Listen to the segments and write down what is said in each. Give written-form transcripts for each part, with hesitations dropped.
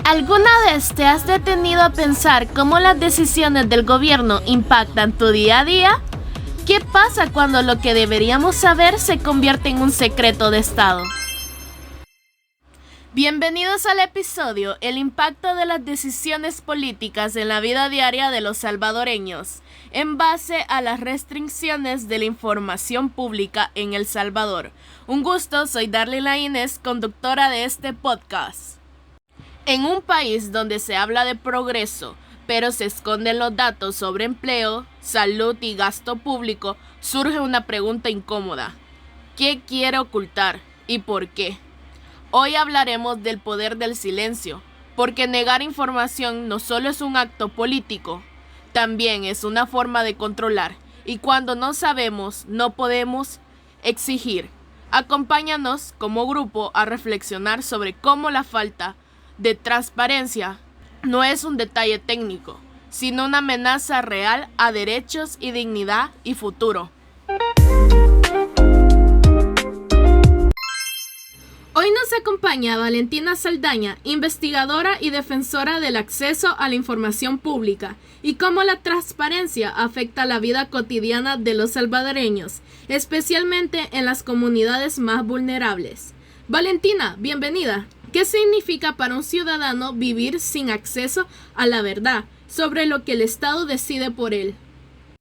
¿Alguna vez te has detenido a pensar cómo las decisiones del gobierno impactan tu día a día? ¿Qué pasa cuando lo que deberíamos saber se convierte en un secreto de Estado? Bienvenidos al episodio El impacto de las decisiones políticas en la vida diaria de los salvadoreños, en base a las restricciones de la información pública en El Salvador. Un gusto, soy Darly Laínez, conductora de este podcast. En un país donde se habla de progreso, pero se esconden los datos sobre empleo, salud y gasto público, surge una pregunta incómoda. ¿Qué quiere ocultar y por qué? Hoy hablaremos del poder del silencio, porque negar información no solo es un acto político, también es una forma de controlar, y cuando no sabemos, no podemos exigir. Acompáñanos como grupo a reflexionar sobre cómo la falta de transparencia no es un detalle técnico, sino una amenaza real a derechos y dignidad y futuro. Hoy nos acompaña Valentina Saldaña, investigadora y defensora del acceso a la información pública y cómo la transparencia afecta la vida cotidiana de los salvadoreños, especialmente en las comunidades más vulnerables. Valentina, bienvenida. ¿Qué significa para un ciudadano vivir sin acceso a la verdad sobre lo que el Estado decide por él?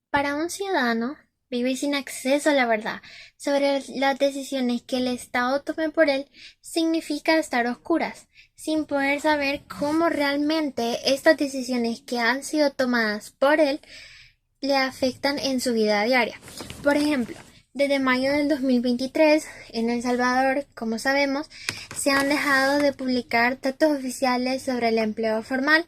Para un ciudadano, vivir sin acceso a la verdad sobre las decisiones que el Estado tome por él significa estar a oscuras, sin poder saber cómo realmente estas decisiones que han sido tomadas por él le afectan en su vida diaria. Por ejemplo, desde mayo del 2023, en El Salvador, como sabemos, se han dejado de publicar datos oficiales sobre el empleo formal,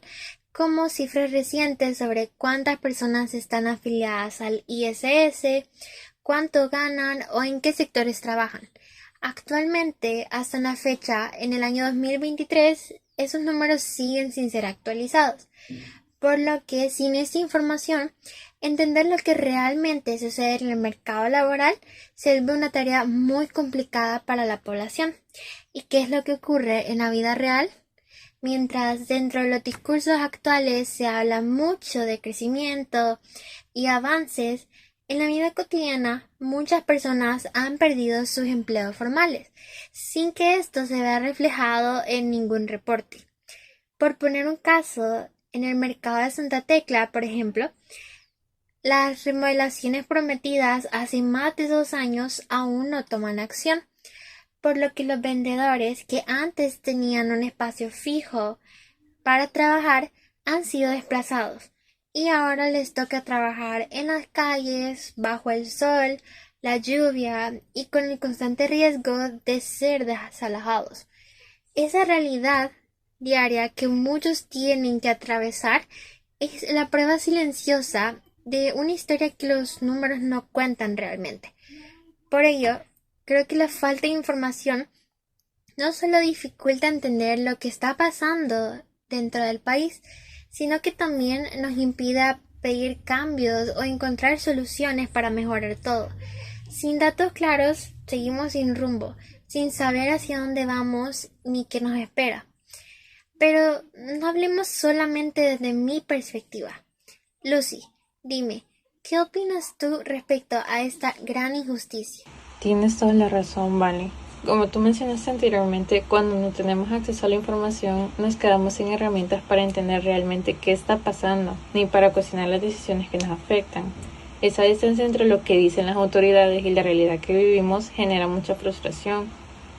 como cifras recientes sobre cuántas personas están afiliadas al ISS, cuánto ganan o en qué sectores trabajan. Actualmente, hasta la fecha, en el año 2023, esos números siguen sin ser actualizados, por lo que sin esta información, entender lo que realmente sucede en el mercado laboral se vuelve una tarea muy complicada para la población. ¿Y qué es lo que ocurre en la vida real? Mientras dentro de los discursos actuales se habla mucho de crecimiento y avances, en la vida cotidiana muchas personas han perdido sus empleos formales, sin que esto se vea reflejado en ningún reporte. Por poner un caso, en el mercado de Santa Tecla, por ejemplo, las remodelaciones prometidas hace más de 2 años aún no toman acción, por lo que los vendedores que antes tenían un espacio fijo para trabajar han sido desplazados y ahora les toca trabajar en las calles, bajo el sol, la lluvia y con el constante riesgo de ser desalojados. Esa realidad diaria que muchos tienen que atravesar es la prueba silenciosa de una historia que los números no cuentan realmente. Por ello, creo que la falta de información no solo dificulta entender lo que está pasando dentro del país, sino que también nos impide pedir cambios o encontrar soluciones para mejorar todo. Sin datos claros, seguimos sin rumbo, sin saber hacia dónde vamos ni qué nos espera. Pero no hablemos solamente desde mi perspectiva. Lucy, dime, ¿qué opinas tú respecto a esta gran injusticia? Tienes toda la razón, Vale. Como tú mencionaste anteriormente, cuando no tenemos acceso a la información, nos quedamos sin herramientas para entender realmente qué está pasando, ni para cuestionar las decisiones que nos afectan. Esa distancia entre lo que dicen las autoridades y la realidad que vivimos genera mucha frustración,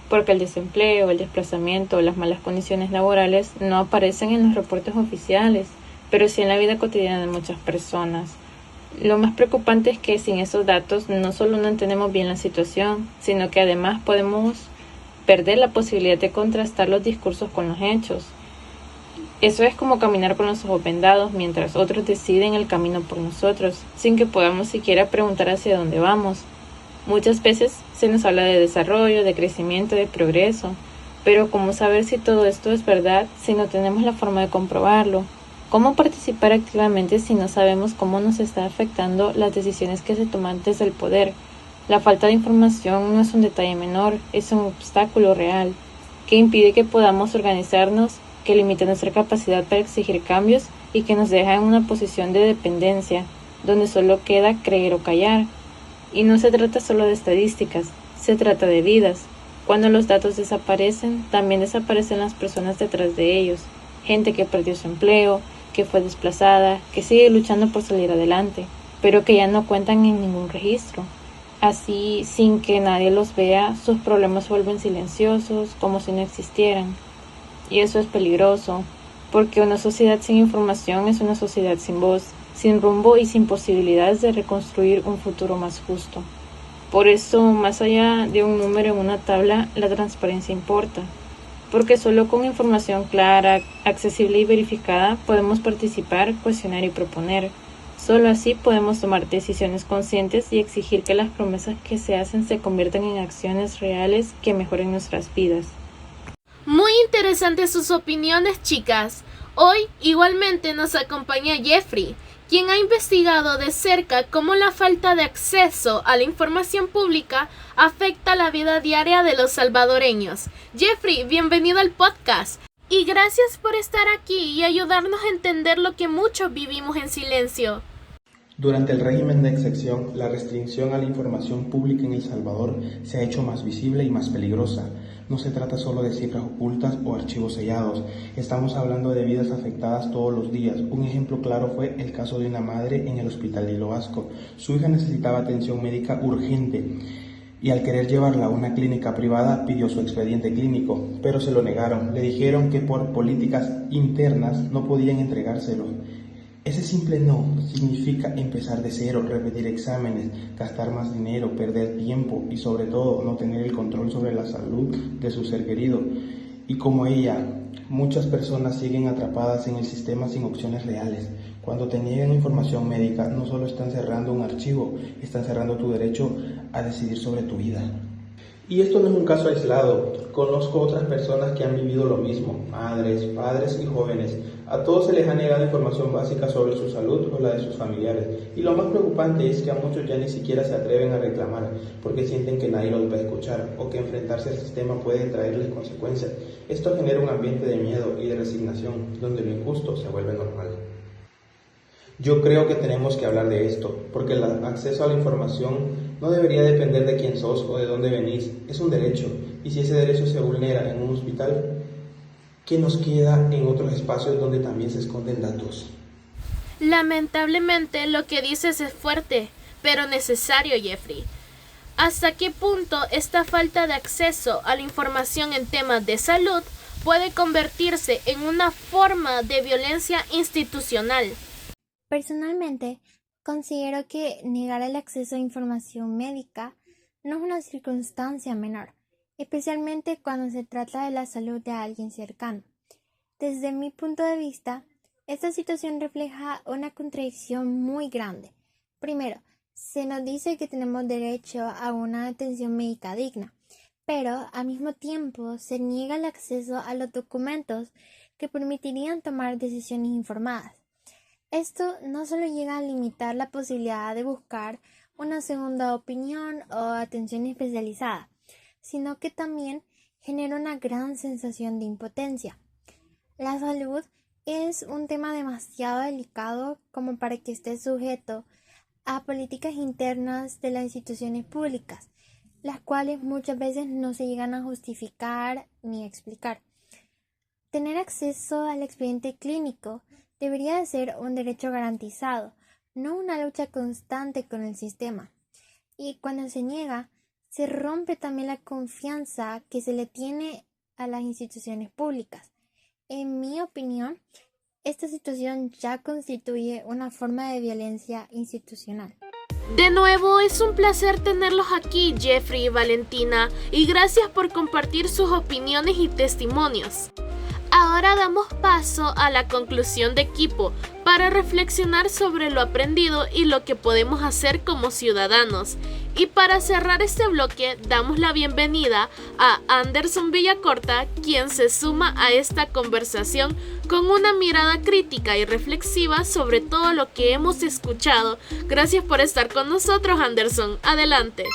porque el desempleo, el desplazamiento o las malas condiciones laborales no aparecen en los reportes oficiales, pero sí en la vida cotidiana de muchas personas. Lo más preocupante es que sin esos datos no solo no entendemos bien la situación, sino que además podemos perder la posibilidad de contrastar los discursos con los hechos. Eso es como caminar con los ojos vendados mientras otros deciden el camino por nosotros, sin que podamos siquiera preguntar hacia dónde vamos. Muchas veces se nos habla de desarrollo, de crecimiento, de progreso, pero ¿cómo saber si todo esto es verdad si no tenemos la forma de comprobarlo? ¿Cómo participar activamente si no sabemos cómo nos está afectando las decisiones que se toman desde el poder? La falta de información no es un detalle menor, es un obstáculo real que impide que podamos organizarnos, que limita nuestra capacidad para exigir cambios y que nos deja en una posición de dependencia, donde solo queda creer o callar. Y no se trata solo de estadísticas, se trata de vidas. Cuando los datos desaparecen, también desaparecen las personas detrás de ellos. Gente que perdió su empleo, que fue desplazada, que sigue luchando por salir adelante, pero que ya no cuentan en ningún registro. Así, sin que nadie los vea, sus problemas se vuelven silenciosos, como si no existieran. Y eso es peligroso, porque una sociedad sin información es una sociedad sin voz, sin rumbo y sin posibilidades de reconstruir un futuro más justo. Por eso, más allá de un número en una tabla, la transparencia importa, porque solo con información clara, accesible y verificada podemos participar, cuestionar y proponer. Solo así podemos tomar decisiones conscientes y exigir que las promesas que se hacen se conviertan en acciones reales que mejoren nuestras vidas. Muy interesantes sus opiniones, chicas. Hoy igualmente nos acompaña Jeffrey, quien ha investigado de cerca cómo la falta de acceso a la información pública afecta la vida diaria de los salvadoreños. Jeffrey, bienvenido al podcast. Y gracias por estar aquí y ayudarnos a entender lo que muchos vivimos en silencio. Durante el régimen de excepción, la restricción a la información pública en El Salvador se ha hecho más visible y más peligrosa. No se trata solo de cifras ocultas o archivos sellados, estamos hablando de vidas afectadas todos los días. Un ejemplo claro fue el caso de una madre en el hospital de Hilo Vasco. Su hija necesitaba atención médica urgente y al querer llevarla a una clínica privada pidió su expediente clínico, pero se lo negaron. Le dijeron que por políticas internas no podían entregárselo. Ese simple no significa empezar de cero, repetir exámenes, gastar más dinero, perder tiempo y sobre todo no tener el control sobre la salud de su ser querido. Y como ella, muchas personas siguen atrapadas en el sistema sin opciones reales. Cuando te niegan información médica, no solo están cerrando un archivo, están cerrando tu derecho a decidir sobre tu vida. Y esto no es un caso aislado. Conozco otras personas que han vivido lo mismo, madres, padres y jóvenes. A todos se les ha negado información básica sobre su salud o la de sus familiares. Y lo más preocupante es que a muchos ya ni siquiera se atreven a reclamar porque sienten que nadie los va a escuchar o que enfrentarse al sistema puede traerles consecuencias. Esto genera un ambiente de miedo y de resignación, donde lo injusto se vuelve normal. Yo creo que tenemos que hablar de esto, porque el acceso a la información no debería depender de quién sos o de dónde venís. Es un derecho, y si ese derecho se vulnera en un hospital, ¿qué nos queda en otros espacios donde también se esconden datos? Lamentablemente lo que dices es fuerte, pero necesario, Jeffrey. ¿Hasta qué punto esta falta de acceso a la información en temas de salud puede convertirse en una forma de violencia institucional? Personalmente, considero que negar el acceso a información médica no es una circunstancia menor, especialmente cuando se trata de la salud de alguien cercano. Desde mi punto de vista, esta situación refleja una contradicción muy grande. Primero, se nos dice que tenemos derecho a una atención médica digna, pero al mismo tiempo se niega el acceso a los documentos que permitirían tomar decisiones informadas. Esto no solo llega a limitar la posibilidad de buscar una segunda opinión o atención especializada, sino que también genera una gran sensación de impotencia. La salud es un tema demasiado delicado como para que esté sujeto a políticas internas de las instituciones públicas, las cuales muchas veces no se llegan a justificar ni explicar. Tener acceso al expediente clínico debería de ser un derecho garantizado, no una lucha constante con el sistema. Y cuando se niega, se rompe también la confianza que se le tiene a las instituciones públicas. En mi opinión, esta situación ya constituye una forma de violencia institucional. De nuevo, es un placer tenerlos aquí, Jeffrey y Valentina, y gracias por compartir sus opiniones y testimonios. Ahora damos paso a la conclusión de equipo para reflexionar sobre lo aprendido y lo que podemos hacer como ciudadanos. Y para cerrar este bloque, damos la bienvenida a Anderson Villacorta, quien se suma a esta conversación con una mirada crítica y reflexiva sobre todo lo que hemos escuchado. Gracias por estar con nosotros, Anderson. Adelante.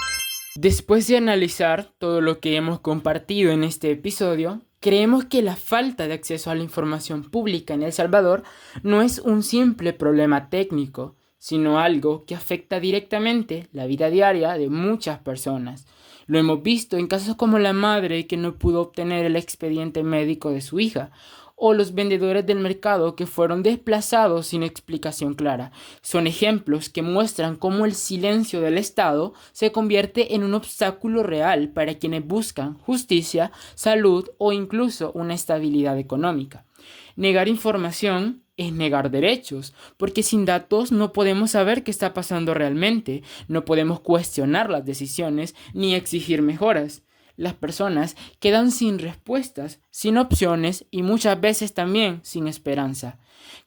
Después de analizar todo lo que hemos compartido en este episodio, creemos que la falta de acceso a la información pública en El Salvador no es un simple problema técnico, sino algo que afecta directamente la vida diaria de muchas personas. Lo hemos visto en casos como la madre que no pudo obtener el expediente médico de su hija, o los vendedores del mercado que fueron desplazados sin explicación clara. Son ejemplos que muestran cómo el silencio del Estado se convierte en un obstáculo real para quienes buscan justicia, salud o incluso una estabilidad económica. Negar información es negar derechos, porque sin datos no podemos saber qué está pasando realmente, no podemos cuestionar las decisiones ni exigir mejoras. Las personas quedan sin respuestas, sin opciones y muchas veces también sin esperanza.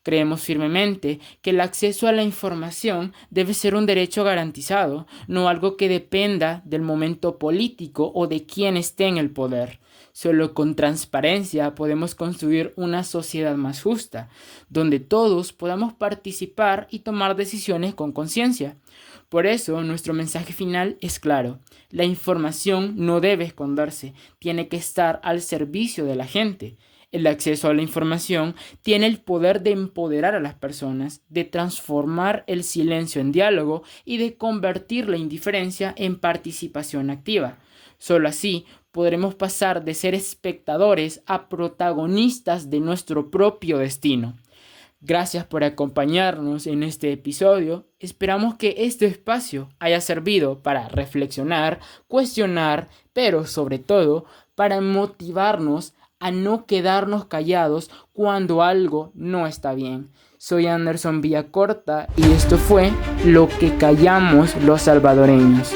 Creemos firmemente que el acceso a la información debe ser un derecho garantizado, no algo que dependa del momento político o de quién esté en el poder. Solo con transparencia podemos construir una sociedad más justa, donde todos podamos participar y tomar decisiones con conciencia. Por eso, nuestro mensaje final es claro. La información no debe esconderse, tiene que estar al servicio de la gente. El acceso a la información tiene el poder de empoderar a las personas, de transformar el silencio en diálogo y de convertir la indiferencia en participación activa. Solo así podremos pasar de ser espectadores a protagonistas de nuestro propio destino. Gracias por acompañarnos en este episodio. Esperamos que este espacio haya servido para reflexionar, cuestionar, pero sobre todo para motivarnos a no quedarnos callados cuando algo no está bien. Soy Anderson Villacorta y esto fue Lo que callamos los salvadoreños.